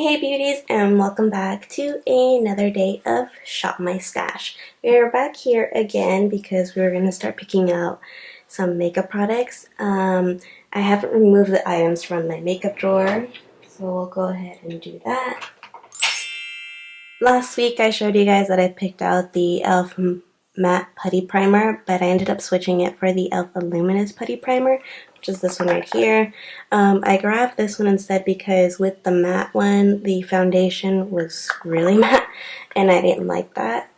Hey beauties, and welcome back to another day of Shop My Stash. We're back here again because we're going to start picking out some makeup products. I haven't removed the items from my makeup drawer, so we'll go ahead and do that. Last week I showed you guys that I picked out the e.l.f. Matte Putty Primer, but I ended up switching it for the e.l.f. Luminous Putty Primer, which is this one right here. I grabbed this one instead because with the matte one, the foundation was really matte, and I didn't like that.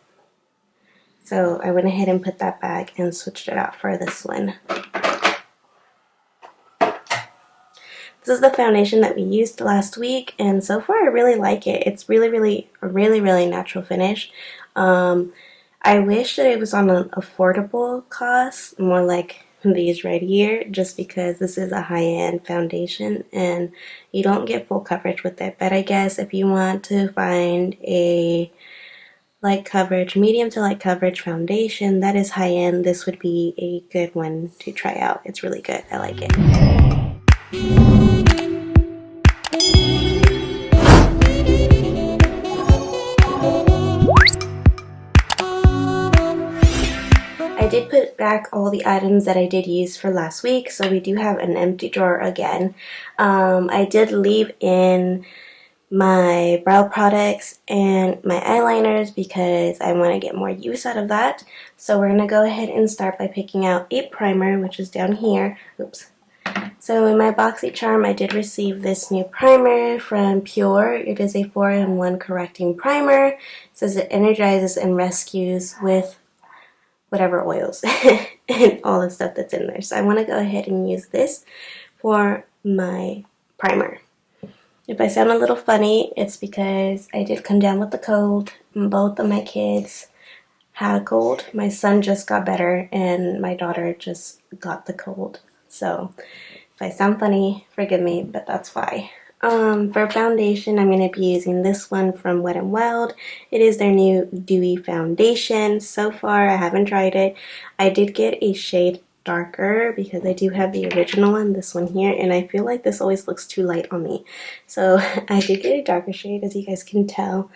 So I went ahead and put that back and switched it out for this one. This is the foundation that we used last week, and so far I really like it. It's really natural finish. I wish that it was on an affordable cost, more like these right here, just because this is a high-end foundation and you don't get full coverage with it. But I guess if you want to find a light coverage, medium to light coverage foundation that is high-end, this would be a good one to try out. It's really good. I like it. I did put back all the items that I did use for last week, so we do have an empty drawer again. I did leave in my brow products and my eyeliners because I want to get more use out of that. So we're going to go ahead and start by picking out a primer, which is down here. Oops. So in my BoxyCharm, I did receive this new primer from Pure. It is a 4-in-1 correcting primer. It says it energizes and rescues with whatever oils and all the stuff that's in there. So I want to go ahead and use this for my primer. If I sound a little funny, it's because I did come down with the cold. Both of my kids had a cold. My son just got better and my daughter just got the cold. So if I sound funny, forgive me, but that's why. For foundation, I'm going to be using this one from Wet n Wild. It is their new Dewy Foundation. So far, I haven't tried it. I did get a shade darker because I do have the original one, this one here, and I feel like this always looks too light on me. So I did get a darker shade, as you guys can tell,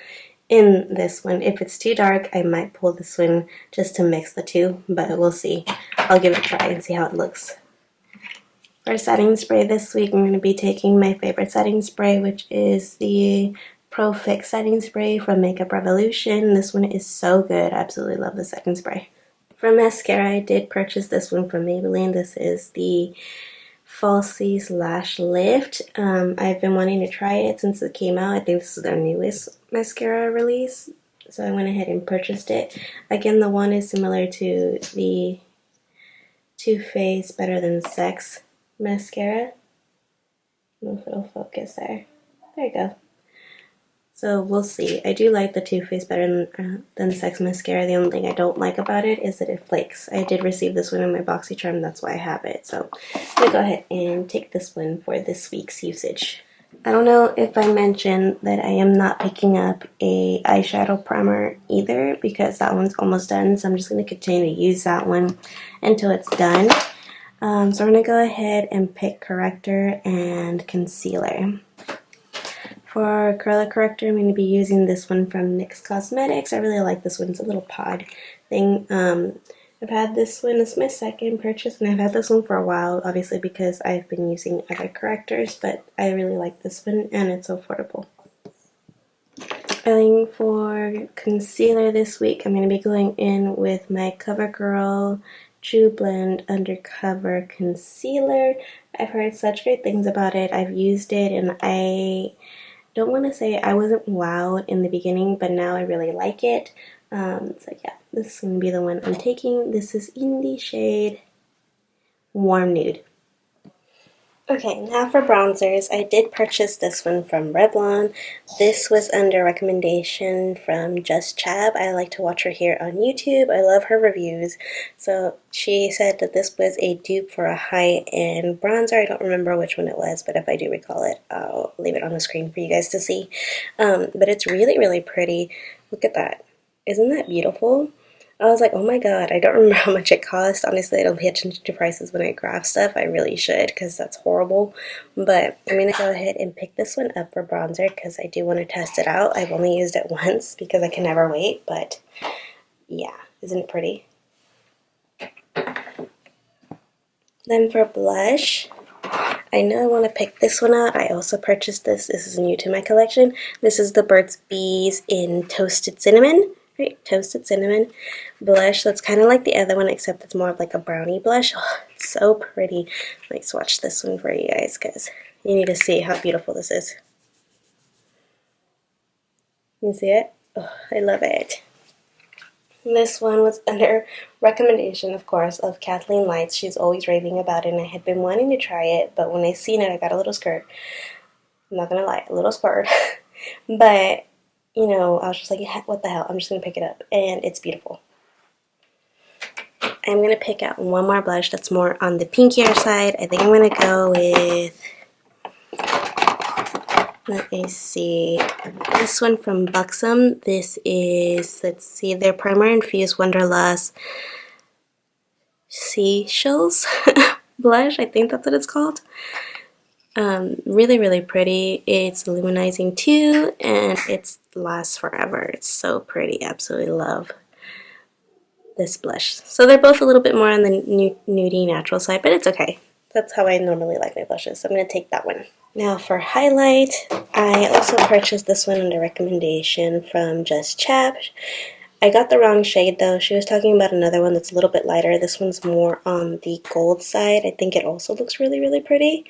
in this one. If it's too dark, I might pull this one just to mix the two, but we'll see. I'll give it a try and see how it looks. For setting spray this week, I'm going to be taking my favorite setting spray, which is the Pro Fix setting spray from Makeup Revolution. This one is so good. I absolutely love the setting spray. For mascara, I did purchase this one from Maybelline. This is the Falsies Lash Lift. I've been wanting to try it since it came out. I think this is their newest mascara release, so I went ahead and purchased it. Again, the one is similar to the Too Faced Better Than Sex mascara. I don't know if it'll focus there. There you go. So we'll see. I do like the Too Faced Better than Sex mascara. The only thing I don't like about it is that it flakes. I did receive this one in my BoxyCharm, that's why I have it. So I'm going to go ahead and take this one for this week's usage. I don't know if I mentioned that I am not picking up a eyeshadow primer either because that one's almost done. So I'm just going to continue to use that one until it's done. So we're going to go ahead and pick corrector and concealer. For curler corrector, I'm going to be using this one from NYX Cosmetics. I really like this one. It's a little pod thing. I've had this one. It's my second purchase, and I've had this one for a while, obviously because I've been using other correctors, but I really like this one, and it's so affordable. For concealer this week, I'm going to be going in with my CoverGirl True Blend Undercover Concealer. I've heard such great things about it. I've used it, and I don't want to say I wasn't wowed in the beginning, but now I really like it. So yeah, this is going to be the one I'm taking. This is in the shade Warm Nude. Okay, now for bronzers, I did purchase this one from Revlon. This was under recommendation from Just Chab. I like to watch her here on YouTube. I love her reviews. So she said that this was a dupe for a high-end bronzer. I don't remember which one it was, but if I do recall it, I'll leave it on the screen for you guys to see. But it's really pretty. Look at that. Isn't that beautiful? I was like, oh my god, I don't remember how much it cost. Honestly, I don't pay attention to prices when I grab stuff. I really should, because that's horrible. But I'm going to go ahead and pick this one up for bronzer because I do want to test it out. I've only used it once because I can never wait, but yeah, isn't it pretty? Then for blush, I know I want to pick this one out. I also purchased this. This is new to my collection. This is the Burt's Bees in Toasted Cinnamon. Right, Toasted Cinnamon blush. That's kind of like the other one, except it's more of like a brownie blush. Oh, it's so pretty. Let's swatch this one for you guys because you need to see how beautiful this is. You see it? Oh, I love it. This one was under recommendation, of course, of Kathleen Lights. She's always raving about it, and I had been wanting to try it, but when I seen it, I got a little scared. I'm not gonna lie, a little scared. But, you know, I was just like, what the hell? I'm just gonna pick it up, and it's beautiful. I'm gonna pick out one more blush that's more on the pinkier side. I think I'm gonna go with, let me see, this one from Buxom. This is, let's see, their Primer Infused Wonderlust Seashells blush. I think that's what it's called. Really, really pretty. It's luminizing too, and it lasts forever. It's so pretty. Absolutely love this blush. So they're both a little bit more on the nudie natural side, but it's okay. That's how I normally like my blushes, so I'm going to take that one. Now for highlight, I also purchased this one under recommendation from Just Chap. I got the wrong shade though. She was talking about another one that's a little bit lighter. This one's more on the gold side. I think it also looks really, really pretty.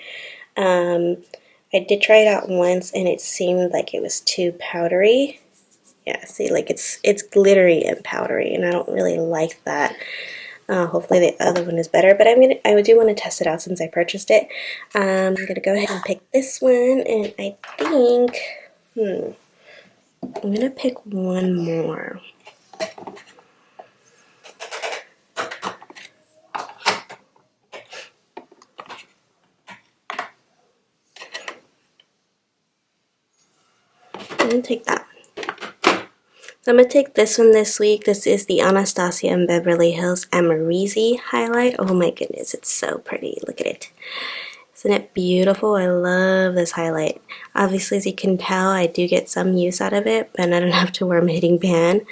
I did try it out once and it seemed like it was too powdery. Yeah, see, like it's glittery and powdery, and I don't really like that. Hopefully the other one is better, but I do want to test it out since I purchased it. I'm gonna go ahead and pick this one, and I think I'm gonna pick one more. I'm gonna take that. So I'm going to take this one this week. This is the Anastasia and Beverly Hills Amrezy highlight. Oh my goodness, it's so pretty. Look at it. Isn't it beautiful? I love this highlight. Obviously, as you can tell, I do get some use out of it, but not enough to where I'm hitting pan.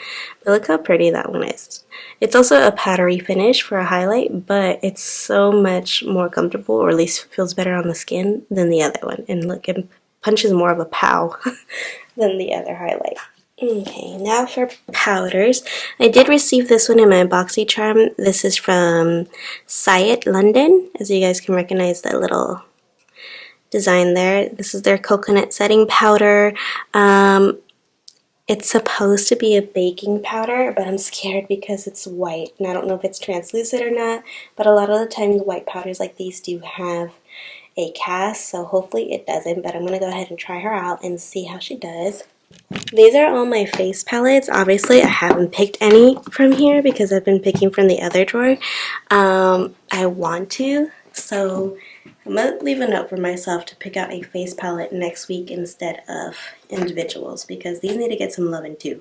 But look how pretty that one is. It's also a powdery finish for a highlight, but it's so much more comfortable, or at least feels better on the skin than the other one. And look, it punches more of a pow than the other highlight. Okay, now for powders. I did receive this one in my BoxyCharm. This is from Syed London, as you guys can recognize that little design there. This is their coconut setting powder. It's supposed to be a baking powder, but I'm scared because it's white, and I don't know if it's translucent or not, but a lot of the times white powders like these do have a cast, so hopefully it doesn't, but I'm going to go ahead and try her out and see how she does. These are all my face palettes. Obviously, I haven't picked any from here because I've been picking from the other drawer. I want to, so I'm going to leave a note for myself to pick out a face palette next week instead of individuals because these need to get some loving too.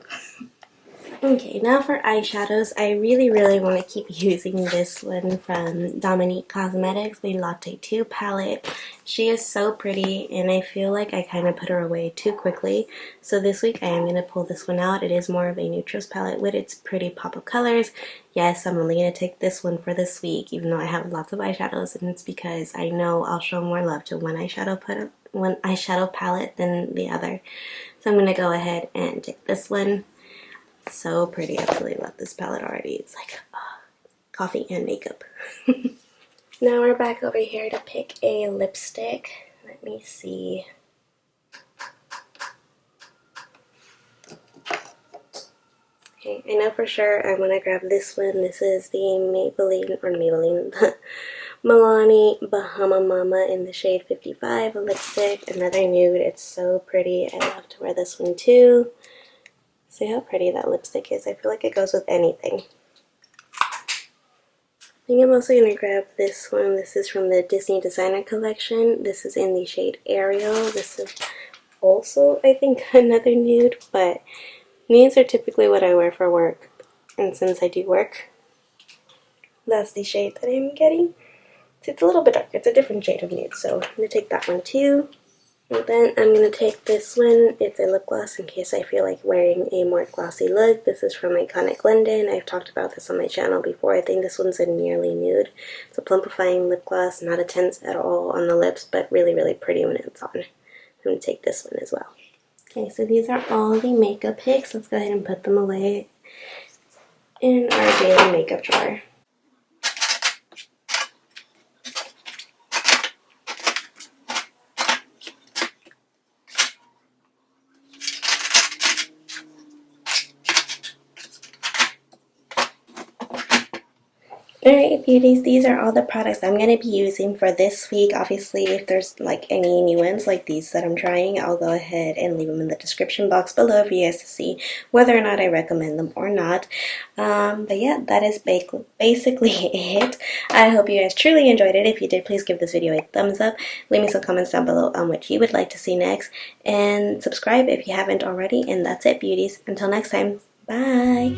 Okay, now for eyeshadows, I really, really want to keep using this one from Dominique Cosmetics, the Latte 2 palette. She is so pretty, and I feel like I kind of put her away too quickly. So this week, I am going to pull this one out. It is more of a neutrals palette with its pretty pop of colors. Yes, I'm only going to take this one for this week, even though I have lots of eyeshadows, and it's because I know I'll show more love to one eyeshadow palette than the other. So I'm going to go ahead and take this one. So pretty. I absolutely love this palette already. It's like coffee and makeup. Now we're back over here to pick a lipstick. Let me see. Okay, I know for sure I'm going to grab this one. This is the Milani Bahama Mama in the shade 55 lipstick. Another nude. It's so pretty. I love to wear this one too. See how pretty that lipstick is. I feel like it goes with anything. I think I'm also going to grab this one. This is from the Disney Designer Collection. This is in the shade Ariel. This is also, I think, another nude, but nudes are typically what I wear for work. And since I do work, that's the shade that I'm getting. So it's a little bit dark. It's a different shade of nude. So I'm going to take that one too. And then I'm going to take this one. It's a lip gloss in case I feel like wearing a more glossy look. This is from Iconic London. I've talked about this on my channel before. I think this one's a nearly nude. It's a plumpifying lip gloss, not intense at all on the lips, but really, really pretty when it's on. I'm going to take this one as well. Okay, so these are all the makeup picks. Let's go ahead and put them away in our daily makeup drawer. Alright beauties, these are all the products I'm going to be using for this week. Obviously, if there's like any new ones like these that I'm trying, I'll go ahead and leave them in the description box below for you guys to see whether or not I recommend them or not. But yeah, that is basically it. I hope you guys truly enjoyed it. If you did, please give this video a thumbs up. Leave me some comments down below on what you would like to see next. And subscribe if you haven't already. And that's it beauties. Until next time, bye!